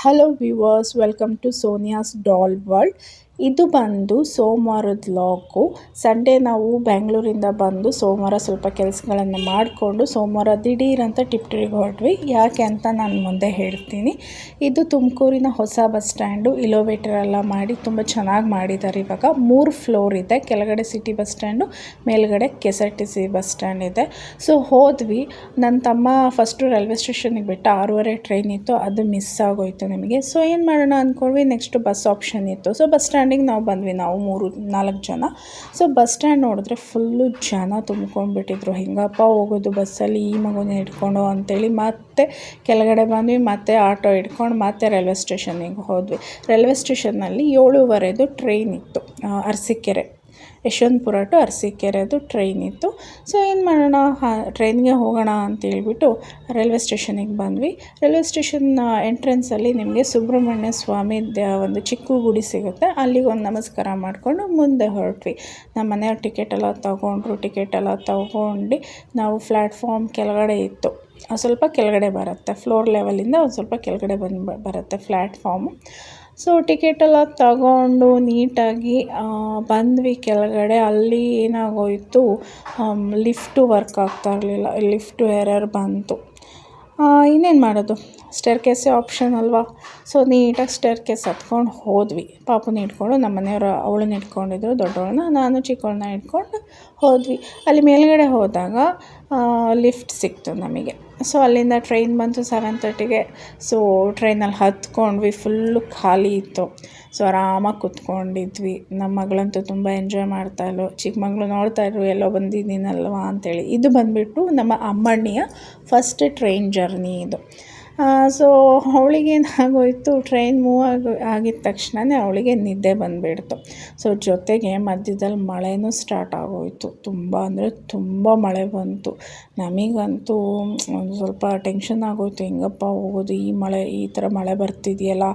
Hello viewers, welcome to Sonia's doll world. ಇದು ಬಂದು ಸೋಮವಾರದ ವ್ಲಾಗು. ಸಂಡೇ ನಾವು ಬೆಂಗಳೂರಿಂದ ಬಂದು ಸೋಮವಾರ ಸ್ವಲ್ಪ ಕೆಲಸಗಳನ್ನು ಮಾಡಿಕೊಂಡು ಸೋಮವಾರ ದಿಢೀರಂತ ಟಿಪ್ಟೂರಿಗೆ ಹೊರಟ್ವಿ. ಯಾಕೆ ಅಂತ ನಾನು ಮುಂದೆ ಹೇಳ್ತೀನಿ. ಇದು ತುಮಕೂರಿನ ಹೊಸ ಬಸ್ ಸ್ಟ್ಯಾಂಡು. ಇಲೋವೇಟರ್ ಎಲ್ಲ ಮಾಡಿ ತುಂಬ ಚೆನ್ನಾಗಿ ಮಾಡಿದ್ದಾರೆ. ಇವಾಗ 3 ಫ್ಲೋರ್ ಇದೆ. ಕೆಳಗಡೆ ಸಿಟಿ ಬಸ್ ಸ್ಟ್ಯಾಂಡು, ಮೇಲ್ಗಡೆ KSRTC ಬಸ್ ಸ್ಟ್ಯಾಂಡ್ ಇದೆ. ಸೊ ಹೋದ್ವಿ. ನನ್ನ ತಮ್ಮ ಫಸ್ಟು ರೈಲ್ವೆ ಸ್ಟೇಷನಿಗೆ ಬಿಟ್ಟು 6:30 ಟ್ರೈನ್ ಇತ್ತು, ಅದು ಮಿಸ್ ಆಗೋಯ್ತು ನಮಗೆ. ಸೊ ಏನು ಮಾಡೋಣ ಅಂದ್ಕೊಂಡ್ವಿ, ನೆಕ್ಸ್ಟ್ ಬಸ್ ಆಪ್ಷನ್ ಇತ್ತು. ಸೊ ಬಸ್ ಸ್ಟ್ಯಾಂಡಿಗೆ ನಾವು ಬಂದ್ವಿ, ನಾವು 3-4 ಜನ. ಸೊ ಬಸ್ ಸ್ಟ್ಯಾಂಡ್ ನೋಡಿದ್ರೆ ಫುಲ್ಲು ಜನ ತುಂಬ್ಕೊಂಡ್ಬಿಟ್ಟಿದ್ರು. ಹೆಂಗಪ್ಪ ಹೋಗೋದು ಬಸ್ಸಲ್ಲಿ ಈ ಮಗುನ ಹಿಡ್ಕೊಂಡು ಅಂತೇಳಿ ಮತ್ತೆ ಕೆಳಗಡೆ ಬಂದ್ವಿ. ಮತ್ತೆ ಆಟೋ ಹಿಡ್ಕೊಂಡು ಮತ್ತೆ ರೈಲ್ವೆ ಸ್ಟೇಷನಿಗೆ ಹೋದ್ವಿ. ರೈಲ್ವೆ ಸ್ಟೇಷನ್ನಲ್ಲಿ 7:15 ಟ್ರೈನ್ ಇತ್ತು. ಅರಸೀಕೆರೆ, ಯಶವಂತಪುರ ಟು ಅರಸೀಕೆರೆದು ಟ್ರೈನ್ ಇತ್ತು. ಸೊ ಏನು ಮಾಡೋಣ, ಟ್ರೈನ್ಗೆ ಹೋಗೋಣ ಅಂತೇಳ್ಬಿಟ್ಟು ರೈಲ್ವೆ ಸ್ಟೇಷನಿಗೆ ಬಂದ್ವಿ. ರೈಲ್ವೆ ಸ್ಟೇಷನ್ ಎಂಟ್ರೆನ್ಸಲ್ಲಿ ನಿಮಗೆ ಸುಬ್ರಹ್ಮಣ್ಯ ಸ್ವಾಮಿ ಒಂದು ಚಿಕ್ಕ ಗುಡಿ ಸಿಗುತ್ತೆ. ಅಲ್ಲಿಗೆ ಒಂದು ನಮಸ್ಕಾರ ಮಾಡಿಕೊಂಡು ಮುಂದೆ ಹೊರಟ್ವಿ. ನಮ್ಮ ಮನೆಯವ್ರು ಟಿಕೆಟ್ ಎಲ್ಲ ತೊಗೊಂಡು ನಾವು ಪ್ಲ್ಯಾಟ್ಫಾರ್ಮ್ ಕೆಳಗಡೆ ಇತ್ತು, ಸ್ವಲ್ಪ ಕೆಳಗಡೆ ಬರುತ್ತೆ, ಫ್ಲೋರ್ ಲೆವೆಲಿಂದ ಒಂದು ಸ್ವಲ್ಪ ಕೆಳಗಡೆ ಬರುತ್ತೆ ಪ್ಲ್ಯಾಟ್ಫಾರ್ಮು. ಸೊ ಟಿಕೆಟೆಲ್ಲ ತಗೊಂಡು ನೀಟಾಗಿ ಬಂದ್ವಿ ಕೆಳಗಡೆ. ಅಲ್ಲಿ ಏನಾಗೋಯಿತು, ಲಿಫ್ಟು ವರ್ಕ್ ಆಗ್ತಾ ಇರಲಿಲ್ಲ, ಲಿಫ್ಟು ಎರರ್ ಬಂತು. ಇನ್ನೇನು ಮಾಡೋದು, ಸ್ಟೇರ್ಕೇಸೇ ಆಪ್ಷನ್ ಅಲ್ವಾ. ಸೊ ನೀಟಾಗಿ ಸ್ಟೇರ್ಕೇಸ್ ಹತ್ಕೊಂಡು ಹೋದ್ವಿ. ಪಾಪುನ ಇಟ್ಕೊಂಡು, ನಮ್ಮ ಮನೆಯವರು ಅವಳನ್ನ ಇಟ್ಕೊಂಡಿದ್ರು, ದೊಡ್ಡವಳನ್ನ, ನಾನು ಚಿಕ್ಕವಳನ್ನ ಇಟ್ಕೊಂಡು ಹೋದ್ವಿ. ಅಲ್ಲಿ ಮೇಲ್ಗಡೆ ಹೋದಾಗ ಲಿಫ್ಟ್ ಸಿಕ್ತು ನಮಗೆ. ಸೊ ಅಲ್ಲಿಂದ ಟ್ರೈನ್ ಬಂತು 7:30ಗೆ. ಸೊ ಟ್ರೈನಲ್ಲಿ ಹತ್ಕೊಂಡ್ವಿ, ಫುಲ್ಲು ಖಾಲಿ ಇತ್ತು. ಸೊ ಆರಾಮಾಗಿ ಕೂತ್ಕೊಂಡಿದ್ವಿ. ನಮ್ಮ ಮಗಳಂತೂ ತುಂಬ ಎಂಜಾಯ್ ಮಾಡ್ತಾಯಿದ್ಲು. ಚಿಕ್ಕ ಮಗಳು ನೋಡ್ತಾಯಿದ್ರು, ಎಲ್ಲೋ ಬಂದಿದ್ದೀನಲ್ವಾ ಅಂತೇಳಿ. ಇದು ಬಂದುಬಿಟ್ಟು ನಮ್ಮ ಅಮ್ಮಣ್ಣಿಯ ಫಸ್ಟ್ ಟ್ರೈನ್ ಜರ್ನಿ ಇದು. ಸೊ ಅವಳಿಗೇನಾಗೋಯಿತು, ಟ್ರೈನ್ ಮೂವ್ ಆಗಿದ ತಕ್ಷಣವೇ ಅವಳಿಗೆ ನಿದ್ದೆ ಬಂದುಬಿಡ್ತು. ಸೊ ಜೊತೆಗೆ ಮಧ್ಯದಲ್ಲಿ ಮಳೆನೂ ಸ್ಟಾರ್ಟ್ ಆಗೋಯಿತು. ತುಂಬ ಅಂದರೆ ತುಂಬ ಮಳೆ ಬಂತು. ನಮಗಂತೂ ಒಂದು ಸ್ವಲ್ಪ ಟೆನ್ಷನ್ ಆಗೋಯಿತು, ಹೆಂಗಪ್ಪ ಹೋಗೋದು, ಈ ಥರ ಮಳೆ ಬರ್ತಿದೆಯಲ್ಲ,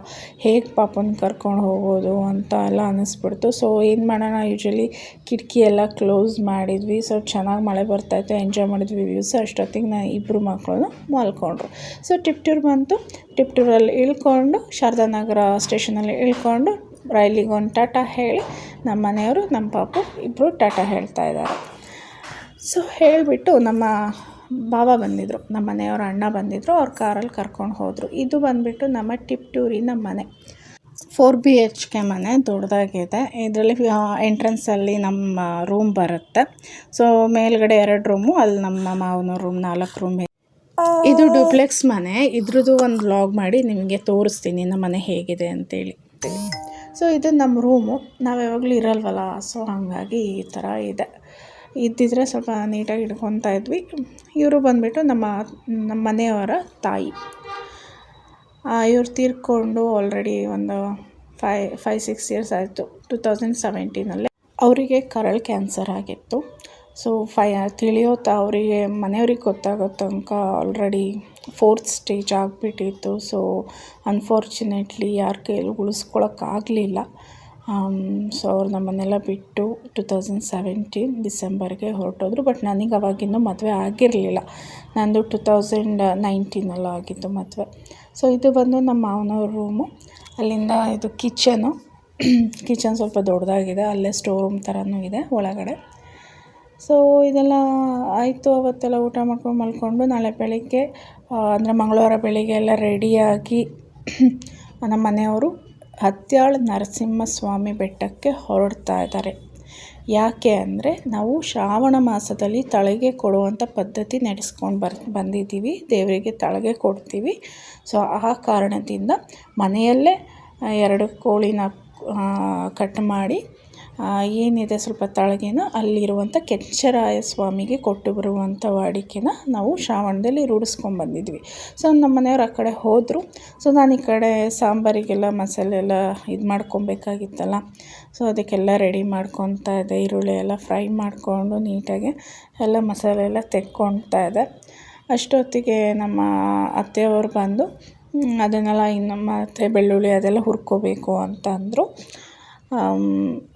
ಹೇಗೆ ಪಾಪನ ಕರ್ಕೊಂಡು ಹೋಗೋದು ಅಂತ ಎಲ್ಲ ಅನ್ನಿಸ್ಬಿಡ್ತು. ಸೊ ಏನು ಮಾಡೋಣ, ಯೂಶ್ವಲಿ ಕಿಟಕಿ ಎಲ್ಲ ಕ್ಲೋಸ್ ಮಾಡಿದ್ವಿ. ಸೊ ಚೆನ್ನಾಗಿ ಮಳೆ ಬರ್ತಾಯಿತ್ತು, ಎಂಜಾಯ್ ಮಾಡಿದ್ವಿ ವ್ಯೂಸ್. ಅಷ್ಟೊತ್ತಿಗೆ ಇಬ್ಬರು ಮಕ್ಕಳು ಮಲ್ಕೊಂಡ್ರು. ಸೊ ಟಿಪ್ಟೂರು ಟಿಪ್ಟೂರಲ್ಲಿ ಇಳ್ಕೊಂಡು ಶಾರದಾನಗರ ಸ್ಟೇಷನಲ್ಲಿ ಇಳ್ಕೊಂಡು ರೈಲಿಗೆ ಒಂದು ಟಾಟಾ ಹೇಳಿ ನಮ್ಮ ಮನೆಯವರು ನಮ್ಮ ಪಾಪು ಇಬ್ಬರು ಟಾಟಾ ಹೇಳ್ತಾ ಇದ್ದಾರೆ. ಸೊ ಹೇಳಿಬಿಟ್ಟು ನಮ್ಮ ಭಾವ ಬಂದಿದ್ದರು, ನಮ್ಮ ಮನೆಯವ್ರ ಅಣ್ಣ ಬಂದಿದ್ದರು, ಅವ್ರ ಕಾರಲ್ಲಿ ಕರ್ಕೊಂಡು ಹೋದರು. ಇದು ಬಂದುಬಿಟ್ಟು ನಮ್ಮ ಟಿಪ್ಟೂರಿನ ಮನೆ. 4 BHK ಮನೆ, ದೊಡ್ಡದಾಗಿದೆ. ಇದರಲ್ಲಿ ಎಂಟ್ರೆನ್ಸಲ್ಲಿ ನಮ್ಮ ರೂಮ್ ಬರುತ್ತೆ. ಸೊ ಮೇಲ್ಗಡೆ 2 ರೂಮು, ಅಲ್ಲಿ ನಮ್ಮ ಮಾವನ ರೂಮ್ 4 ರೂಮ್. ಇದು ಡ್ಯೂಪ್ಲೆಕ್ಸ್ ಮನೆ. ಇದ್ರದ್ದು ಒಂದು ವ್ಲಾಗ್ ಮಾಡಿ ನಿಮಗೆ ತೋರಿಸ್ತೀನಿ ನಮ್ಮ ಮನೆ ಹೇಗಿದೆ ಅಂತೇಳಿ. ಸೊ ಇದು ನಮ್ಮ ರೂಮು. ನಾವು ಯಾವಾಗಲೂ ಇರಲ್ವಲ್ಲ, ಸೊ ಹಾಗಾಗಿ ಈ ಥರ ಇದೆ. ಇದ್ದಿದ್ರೆ ಸ್ವಲ್ಪ ನೀಟಾಗಿ ಇಟ್ಕೊತಾ ಇದ್ವಿ. ಇವರು ಬಂದುಬಿಟ್ಟು ನಮ್ಮ ಮನೆಯವರ ತಾಯಿ. ಇವ್ರು ತೀರ್ಕೊಂಡು ಆಲ್ರೆಡಿ ಒಂದು 5-6 ಇಯರ್ಸ್ ಆಯಿತು. 2017 ಅವರಿಗೆ ಕರಳು ಕ್ಯಾನ್ಸರ್ ಆಗಿತ್ತು. ಸೊ ಅವರಿಗೆ ಮನೆಯವ್ರಿಗೆ ಗೊತ್ತಾಗೋ ತನಕ ಆಲ್ರೆಡಿ 4th ಸ್ಟೇಜ್ ಆಗಿಬಿಟ್ಟಿತ್ತು. ಸೊ ಅನ್ಫಾರ್ಚುನೇಟ್ಲಿ ಯಾರ ಕೈಯಲ್ಲಿ ಉಳಿಸ್ಕೊಳಕ್ಕಾಗಲಿಲ್ಲ. ಸೊ ಅವ್ರು ನಮ್ಮನ್ನೆಲ್ಲ ಬಿಟ್ಟು 2017 ಡಿಸೆಂಬರ್ಗೆ ಹೊರಟೋದ್ರು. ಬಟ್ ನನಗೆ ಅವಾಗಿನ್ನೂ ಮದುವೆ ಆಗಿರಲಿಲ್ಲ. ನಂದು 2019 ಆಗಿತ್ತು ಮದುವೆ. ಸೊ ಇದು ಬಂದು ನಮ್ಮ ಮಾವನವ್ರ ರೂಮು. ಅಲ್ಲಿಂದ ಇದು ಕಿಚನ್ ಸ್ವಲ್ಪ ದೊಡ್ಡದಾಗಿದೆ. ಅಲ್ಲೇ ಸ್ಟೋರ್ ರೂಮ್ ಥರನೂ ಇದೆ ಒಳಗಡೆ. ಸೊ ಇದೆಲ್ಲ ಆಯಿತು. ಅವತ್ತೆಲ್ಲ ಊಟ ಮಾಡ್ಕೊಂಡು ಮಲ್ಕೊಂಡು ನಾಳೆ ಬೆಳಿಗ್ಗೆ ಅಂದರೆ ಮಂಗಳವಾರ ಬೆಳಿಗ್ಗೆ ಎಲ್ಲ ರೆಡಿಯಾಗಿ ನಮ್ಮ ಮನೆಯವರು ಹತ್ಯಾಳ ನರಸಿಂಹಸ್ವಾಮಿ ಬೆಟ್ಟಕ್ಕೆ ಹೊರಡ್ತಾ ಇದ್ದಾರೆ. ಯಾಕೆ ಅಂದರೆ ನಾವು ಶ್ರಾವಣ ಮಾಸದಲ್ಲಿ ತಳೆಗೆ ಕೊಡುವಂಥ ಪದ್ಧತಿ ನಡೆಸ್ಕೊಂಡು ಬಂದಿದ್ದೀವಿ. ದೇವರಿಗೆ ತಳೆಗೆ ಕೊಡ್ತೀವಿ. ಸೊ ಆ ಕಾರಣದಿಂದ ಮನೆಯಲ್ಲೇ 2 ಕೋಳಿನ ಕಟ್ ಮಾಡಿ ಏನಿದೆ ಸ್ವಲ್ಪ ತಳಗಿನ ಅಲ್ಲಿರುವಂಥ ಕೆಚ್ಚರಾಯ ಸ್ವಾಮಿಗೆ ಕೊಟ್ಟು ಬರುವಂಥ ವಾಡಿಕೆನ ನಾವು ಶ್ರಾವಣದಲ್ಲಿ ರೂಢಿಸ್ಕೊಂಡ್ಬಂದಿದ್ವಿ. ಸೊ ನಮ್ಮ ಮನೆಯವ್ರು ಆ ಕಡೆ ಹೋದರು. ಸೊ ನಾನು ಈ ಕಡೆ ಸಾಂಬಾರಿಗೆಲ್ಲ ಮಸಾಲೆ ಎಲ್ಲ ಇದು ಮಾಡ್ಕೊಬೇಕಾಗಿತ್ತಲ್ಲ. ಸೊ ಅದಕ್ಕೆಲ್ಲ ರೆಡಿ ಮಾಡ್ಕೊತಾ ಇದ್ದೆ. ಈರುಳ್ಳಿ ಎಲ್ಲ ಫ್ರೈ ಮಾಡಿಕೊಂಡು ನೀಟಾಗಿ ಎಲ್ಲ ಮಸಾಲೆ ಎಲ್ಲ ತೆಕ್ಕೊಳ್ತಾ ಇದ್ದೆ. ಅಷ್ಟೊತ್ತಿಗೆ ನಮ್ಮ ಅತ್ತೆಯವರು ಬಂದು ಅದನ್ನೆಲ್ಲ ಇನ್ನು ಮತ್ತೆ ಬೆಳ್ಳುಳ್ಳಿ ಅದೆಲ್ಲ ಹುರ್ಕೋಬೇಕು ಅಂತ ಅಂದರು.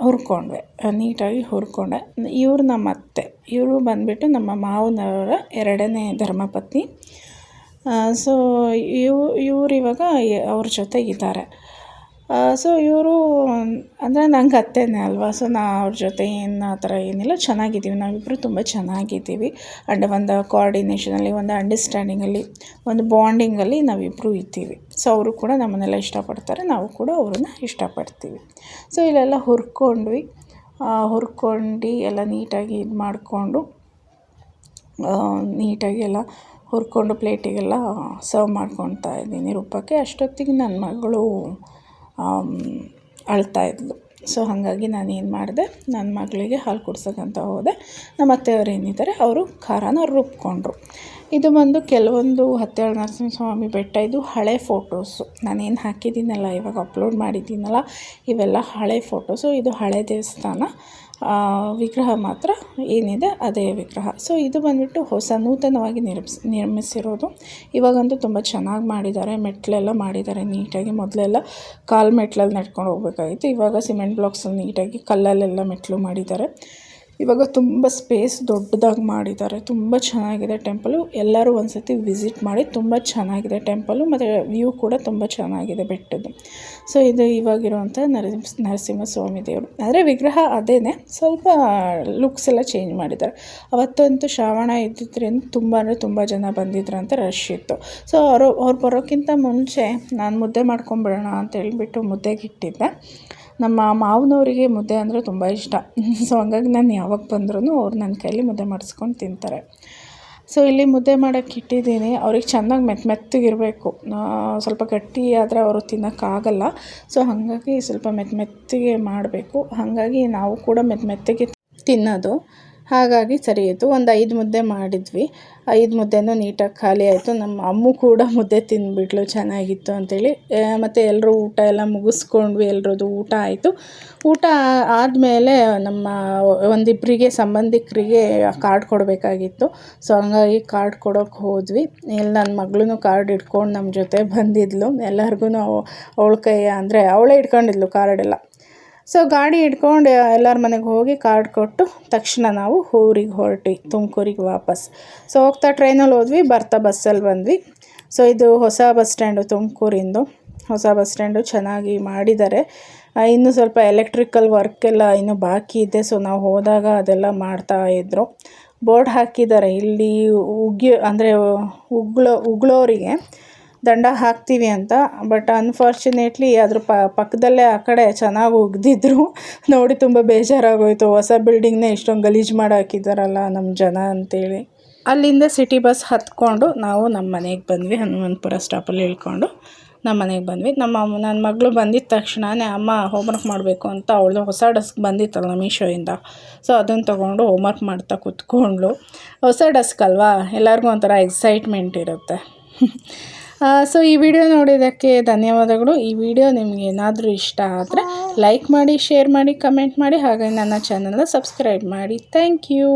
ಹುರ್ಕೊಂಡೆ, ನೀಟಾಗಿ ಹುರ್ಕೊಂಡೆ. ಇವರು ನಮ್ಮ ಅತ್ತೆ, ಇವರು ಬಂದುಬಿಟ್ಟು ನಮ್ಮ ಮಾವನವರ 2ನೇ ಧರ್ಮಪತ್ನಿ. ಸೊ ಇವ್ರು ಇವಾಗ ಅವ್ರ ಜೊತೆ ಇದ್ದಾರೆ. ಸೊ ಇವರು ಅಂದರೆ ನಂಗೆ ಅತ್ತೆನೇ ಅಲ್ವಾ. ಸೊ ಅವ್ರ ಜೊತೆ ಏನು ಆ ಥರ ಏನಿಲ್ಲ, ಚೆನ್ನಾಗಿದ್ದೀವಿ ನಾವಿಬ್ಬರು, ತುಂಬ ಚೆನ್ನಾಗಿದ್ದೀವಿ. ಆ್ಯಂಡ್ ಒಂದು ಕೋಆರ್ಡಿನೇಷನಲ್ಲಿ, ಒಂದು ಅಂಡರ್ಸ್ಟ್ಯಾಂಡಿಂಗಲ್ಲಿ, ಒಂದು ಬಾಂಡಿಂಗಲ್ಲಿ ನಾವಿಬ್ಬರು ಇದ್ದೀವಿ. ಸೊ ಅವರು ಕೂಡ ನಮ್ಮನ್ನೆಲ್ಲ ಇಷ್ಟಪಡ್ತಾರೆ, ನಾವು ಕೂಡ ಅವ್ರನ್ನ ಇಷ್ಟಪಡ್ತೀವಿ. ಸೊ ಇಲ್ಲೆಲ್ಲ ಹುರ್ಕೊಂಡು ಎಲ್ಲ ನೀಟಾಗಿ ಇದು ಮಾಡಿಕೊಂಡು, ನೀಟಾಗಿ ಎಲ್ಲ ಹುರ್ಕೊಂಡು ಪ್ಲೇಟಿಗೆಲ್ಲ ಸರ್ವ್ ಮಾಡ್ಕೊತಾ ಇದ್ದೀನಿ ರೂಪಕ್ಕೆ. ಅಷ್ಟೊತ್ತಿಗೆ ನನ್ನ ಮಗಳು ಅಳ್ತಾಯಿದ್ಲು. ಸೊ ಹಾಗಾಗಿ ನಾನೇನು ಮಾಡಿದೆ, ನನ್ನ ಮಗಳಿಗೆ ಹಾಲು ಕುಡ್ಸೋಕ್ಕಂತ ಹೋದೆ. ನಮ್ಮ ಅತ್ತೆಯವರು ಏನಿದ್ದಾರೆ ಅವರು ಖಾರನ ರುಬ್ಕೊಂಡ್ರು. ಇದು ಬಂದು ಕೆಲವೊಂದು ಹತ್ತೇಳು ನರಸಿಂಹಸ್ವಾಮಿ ಬೆಟ್ಟ, ಇದು ಹಳೆ ಫೋಟೋಸು. ನಾನೇನು ಹಾಕಿದ್ದೀನಲ್ಲ, ಇವಾಗ ಅಪ್ಲೋಡ್ ಮಾಡಿದ್ದೀನಲ್ಲ, ಇವೆಲ್ಲ ಹಳೆ ಫೋಟೋಸು. ಇದು ಹಳೆ ದೇವಸ್ಥಾನ, ವಿಗ್ರಹ ಮಾತ್ರ ಏನಿದೆ ಅದೇ ವಿಗ್ರಹ. ಸೊ ಇದು ಬಂದುಬಿಟ್ಟು ನೂತನವಾಗಿ ನಿರ್ಮಿಸಿರೋದು. ಇವಾಗಂತೂ ತುಂಬ ಚೆನ್ನಾಗಿ ಮಾಡಿದ್ದಾರೆ, ಮೆಟ್ಲೆಲ್ಲ ಮಾಡಿದ್ದಾರೆ ನೀಟಾಗಿ. ಮೊದಲೆಲ್ಲ ಕಾಲು ಮೆಟ್ಲಲ್ಲಿ ನಡ್ಕೊಂಡು ಹೋಗ್ಬೇಕಾಗಿತ್ತು, ಇವಾಗ ಸಿಮೆಂಟ್ ಬ್ಲಾಕ್ಸಲ್ಲಿ ನೀಟಾಗಿ ಕಲ್ಲಲ್ಲೆಲ್ಲ ಮೆಟ್ಲು ಮಾಡಿದ್ದಾರೆ. ಇವಾಗ ತುಂಬ ಸ್ಪೇಸ್ ದೊಡ್ಡದಾಗಿ ಮಾಡಿದ್ದಾರೆ, ತುಂಬ ಚೆನ್ನಾಗಿದೆ ಟೆಂಪಲು. ಎಲ್ಲರೂ ಒಂದು ಸತಿ ವಿಸಿಟ್ ಮಾಡಿ, ತುಂಬ ಚೆನ್ನಾಗಿದೆ ಟೆಂಪಲು, ಮತ್ತು ವ್ಯೂ ಕೂಡ ತುಂಬ ಚೆನ್ನಾಗಿದೆ ಬೆಟ್ಟದ್ದು. ಸೊ ಇದು ಇವಾಗಿರುವಂಥ ನರಸಿಂಹಸ್ವಾಮಿ ದೇವರು. ಆದರೆ ವಿಗ್ರಹ ಅದೇನೆ, ಸ್ವಲ್ಪ ಲುಕ್ಸ್ ಎಲ್ಲ ಚೇಂಜ್ ಮಾಡಿದ್ದಾರೆ. ಅವತ್ತಂತೂ ಶ್ರಾವಣ ಇದ್ದಿದ್ದರಿಂದ ತುಂಬ ಅಂದರೆ ತುಂಬ ಜನ ಬಂದಿದ್ರಂತ, ರಶ್ ಇತ್ತು. ಸೊ ಅವ್ರು ಬರೋಕ್ಕಿಂತ ಮುಂಚೆ ನಾನು ಮುದ್ದೆ ಮಾಡ್ಕೊಂಬಿಡೋಣ ಅಂತ ಹೇಳ್ಬಿಟ್ಟು ಮುದ್ದೆಗೆ ಇಟ್ಟಿದ್ದೆ. ನಮ್ಮ ಮಾವನವರಿಗೆ ಮುದ್ದೆ ಅಂದರೆ ತುಂಬ ಇಷ್ಟ. ಸೊ ಹಂಗಾಗಿ ನಾನು ಯಾವಾಗ ಬಂದ್ರೂ ಅವ್ರು ನನ್ನ ಕೈಲಿ ಮುದ್ದೆ ಮಾಡಿಸ್ಕೊಂಡು ತಿಂತಾರೆ. ಸೊ ಇಲ್ಲಿ ಮುದ್ದೆ ಮಾಡೋಕ್ಕೆ ಇಟ್ಟಿದ್ದೀನಿ. ಅವ್ರಿಗೆ ಚೆನ್ನಾಗಿ ಮೆತ್ತಗಿರಬೇಕು, ಸ್ವಲ್ಪ ಗಟ್ಟಿ ಆದರೆ ಅವರು ತಿನ್ನೋಕ್ಕಾಗಲ್ಲ. ಸೊ ಹಾಗಾಗಿ ಸ್ವಲ್ಪ ಮೆತ್ತಗೆ ಮಾಡಬೇಕು. ಹಾಗಾಗಿ ನಾವು ಕೂಡ ಮೆತ್ತಗೆ ತಿನ್ನೋದು, ಹಾಗಾಗಿ ಸರಿ ಇತ್ತು. ಒಂದು 5 ಮುದ್ದೆ ಮಾಡಿದ್ವಿ. 5 ಮುದ್ದೆನೂ ನೀಟಾಗಿ ಖಾಲಿ ಆಯಿತು. ನಮ್ಮ ಅಮ್ಮ ಕೂಡ ಮುದ್ದೆ ತಿಂದುಬಿಟ್ಲು, ಚೆನ್ನಾಗಿತ್ತು ಅಂಥೇಳಿ. ಮತ್ತು ಎಲ್ಲರೂ ಊಟ ಎಲ್ಲ ಮುಗಿಸ್ಕೊಂಡ್ವಿ, ಎಲ್ಲರದ್ದು ಊಟ ಆಯಿತು. ಊಟ ಆದಮೇಲೆ ನಮ್ಮ ಒಂದಿಬ್ಬರಿಗೆ ಸಂಬಂಧಿಕರಿಗೆ ಕಾರ್ಡ್ ಕೊಡಬೇಕಾಗಿತ್ತು. ಸೊ ಹಂಗಾಗಿ ಕಾರ್ಡ್ ಕೊಡೋಕ್ಕೆ ಹೋದ್ವಿ. ಇಲ್ಲಿ ನನ್ನ ಮಗಳೂ ಕಾರ್ಡ್ ಹಿಡ್ಕೊಂಡು ನಮ್ಮ ಜೊತೆ ಬಂದಿದ್ಲು. ಎಲ್ಲರಿಗೂ ಅವಳ ಕೈ ಅಂದರೆ ಅವಳೇ ಇಟ್ಕೊಂಡಿದ್ಲು ಕಾರ್ಡೆಲ್ಲ. ಸೊ ಗಾಡಿ ಹಿಡ್ಕೊಂಡು ಎಲ್ಲರ ಮನೆಗೆ ಹೋಗಿ ಕಾರ್ಡ್ ಕೊಟ್ಟು ತಕ್ಷಣ ನಾವು ಊರಿಗೆ ಹೊರಟ್ವಿ, ತುಮಕೂರಿಗೆ ವಾಪಸ್. ಸೊ ಹೋಗ್ತಾ ಟ್ರೈನಲ್ಲಿ ಹೋದ್ವಿ, ಬರ್ತಾ ಬಸ್ಸಲ್ಲಿ ಬಂದ್ವಿ. ಸೊ ಇದು ಹೊಸ ಬಸ್ ಸ್ಟ್ಯಾಂಡು, ತುಮಕೂರಿಂದು ಹೊಸ ಬಸ್ ಸ್ಟ್ಯಾಂಡು ಚೆನ್ನಾಗಿ ಮಾಡಿದ್ದಾರೆ. ಇನ್ನೂ ಸ್ವಲ್ಪ ಎಲೆಕ್ಟ್ರಿಕಲ್ ವರ್ಕೆಲ್ಲ ಇನ್ನೂ ಬಾಕಿ ಇದೆ. ಸೊ ನಾವು ಹೋದಾಗ ಅದೆಲ್ಲ ಮಾಡ್ತಾಯಿದ್ರು. ಬೋರ್ಡ್ ಹಾಕಿದ್ದಾರೆ ಇಲ್ಲಿ ಉಗುಳೋರಿಗೆ ದಂಡ ಹಾಕ್ತೀವಿ ಅಂತ. ಬಟ್ ಅನ್ಫಾರ್ಚುನೇಟ್ಲಿ ಅದ್ರ ಪಕ್ಕದಲ್ಲೇ ಆ ಕಡೆ ಚೆನ್ನಾಗಿ ಉಗ್ದಿದ್ರು ನೋಡಿ, ತುಂಬ ಬೇಜಾರಾಗೋಯಿತು. ಹೊಸ ಬಿಲ್ಡಿಂಗ್ನೇ ಇಷ್ಟೊಂದು ಗಲೀಜು ಮಾಡಿ ಹಾಕಿದ್ದಾರಲ್ಲ ನಮ್ಮ ಜನ ಅಂತೇಳಿ. ಅಲ್ಲಿಂದ ಸಿಟಿ ಬಸ್ ಹತ್ಕೊಂಡು ನಾವು ನಮ್ಮ ಮನೆಗೆ ಬಂದ್ವಿ. ಹನುಮಂತಪುರ ಸ್ಟಾಪಲ್ಲಿ ಇಳ್ಕೊಂಡು ನಮ್ಮ ಮನೆಗೆ ಬಂದ್ವಿ. ನನ್ನ ಮಗಳು ಬಂದಿದ್ದ ತಕ್ಷಣವೇ ಅಮ್ಮ ಹೋಮ್ವರ್ಕ್ ಮಾಡಬೇಕು ಅಂತ ಅವಳು ಹೊಸ ಡೆಸ್ಕ್ ಬಂದಿತ್ತಲ್ಲ ಮೀಶೋಯಿಂದ, ಸೊ ಅದನ್ನು ತೊಗೊಂಡು ಹೋಮ್ವರ್ಕ್ ಮಾಡ್ತಾ ಕೂತ್ಕೊಂಡ್ಳು. ಹೊಸ ಡೆಸ್ಕ್ ಅಲ್ವಾ, ಎಲ್ಲರಿಗೂ ಒಂಥರ ಎಕ್ಸೈಟ್ಮೆಂಟ್ ಇರುತ್ತೆ. ಸೊ ಈ ವಿಡಿಯೋ ನೋಡಿದ್ದಕ್ಕೆ ಧನ್ಯವಾದಗಳು. ಈ ವಿಡಿಯೋ ನಿಮಗೆ ಏನಾದರೂ ಇಷ್ಟ ಆದರೆ ಲೈಕ್ ಮಾಡಿ, ಶೇರ್ ಮಾಡಿ, ಕಮೆಂಟ್ ಮಾಡಿ, ಹಾಗೆ ನನ್ನ ಚಾನಲ್ನ ಸಬ್ಸ್ಕ್ರೈಬ್ ಮಾಡಿ. Thank you.